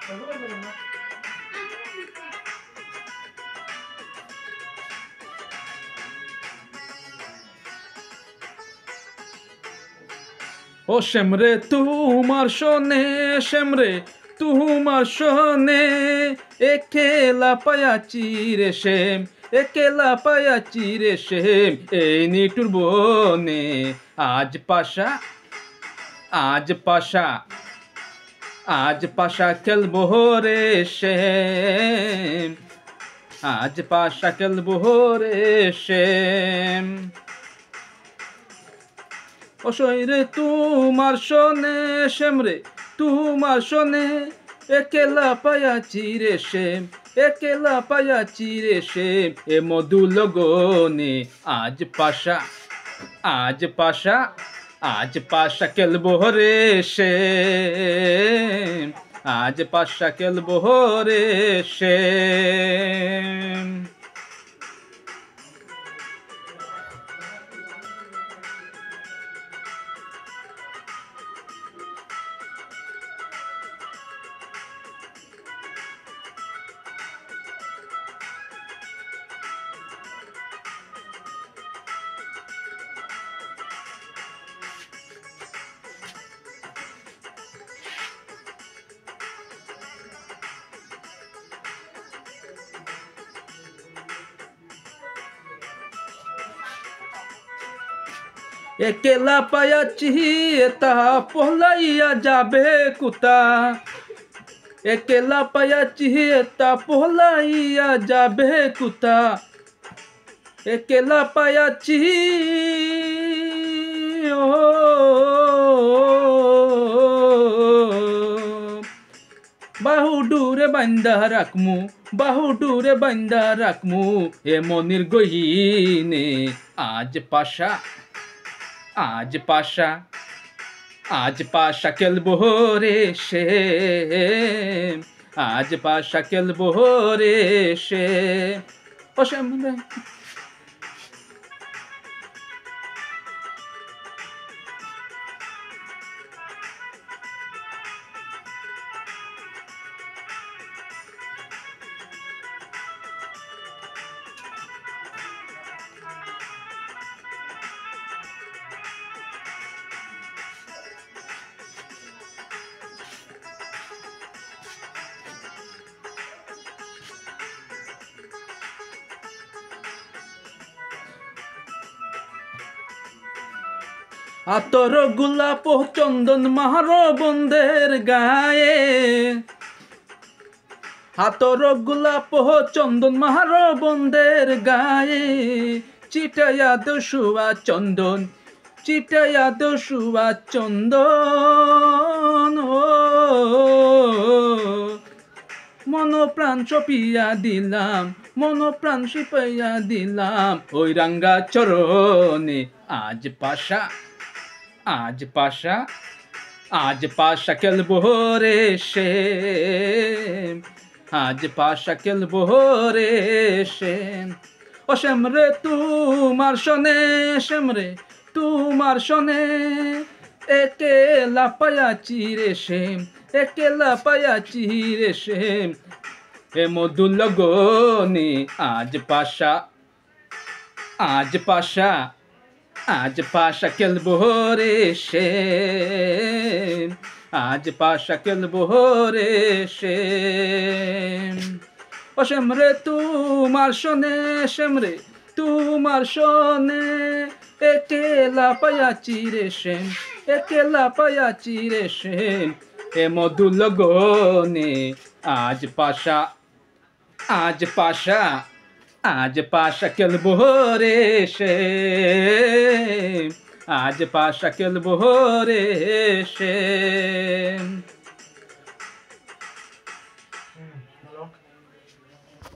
ও শ্যামরে তোমার শোনে, শ্যামরে তোমার শোনে, একেলা পায়াচি রে শ্যাম, একেলা পায়াচি রে শ্যাম, এই নিটুর বনে আজ পাশা, আজ পাশা, আজ পাশা খেলবো রে শ্যাম, আজ পাশা খেলবো রে শ্যাম। অসইরে তোমার শোনে, শ্যামরে তোমার শোনে, একেলা পায়াচি রে শ্যাম, একেলা পায়াচি রে শ্যাম, এ মধু লগনে আজ পাশা, আজ পাশা, আজ পাশা খেলবো রে শ্যাম, আজ পাশা খেলবো রে শ্যাম। একেলা পায়াচি তা পহলাইয়া যাবে কুতা, একেলা পায়াচি তা পহলাইয়া যাবে কুতা, একেলা পায়াচি ও বাহুডুরে বান্দা রাখমু, বাহুডুরে বান্দা রাখমু, এ মনির গহিনে আজ পাশা, আজ পাশা, আজ পাশা খেলবো রে শ্যাম, আজ পাশা খেলবো রে শ্যাম। ও শ্যাম রে আতর গোলাপ চন্দন মারো বন্ধের গায়ে, আতর গোলাপ চন্দন মারো বন্ধের গায়ে, চিটাইয়া দোষুয়া চন্দন, চিটাইয়া দোষুয়া চন্দন, ও মন প্রাণ চপিয়া দিলাম, মন প্রাণ চিপাইয়া দিলাম, ওই রাঙ্গা চরণে আজ পাশা, আজ পাশা, আজ পাশা খেলবো রে শ্যাম, আজ পাশা খেলবো রে শ্যাম। ও শ্যামরে তোমার শোনে, শ্যামরে তোমার শোনে, একেলা পায়াচি রে শ্যাম, একেলা পায়াচি রে শ্যাম, এ মধু লগনে আজ পাশা, আজ পাশা, আজ পাশা খেলবো রে শ্যাম, আজ পাশা খেলবো রে শ্যাম। ও শ্যামরে তোমার শোনে, শ্যামরে তোমার শোনে, একেলা পায়াচি রে শ্যাম, একেলা পায়াচি রে শ্যাম, এ মধু লগনে আজ পাশা, আজ পাশা, আজ পাশা খেলবো রে শ্যাম, আজ পাশা খেলবো রে শ্যাম।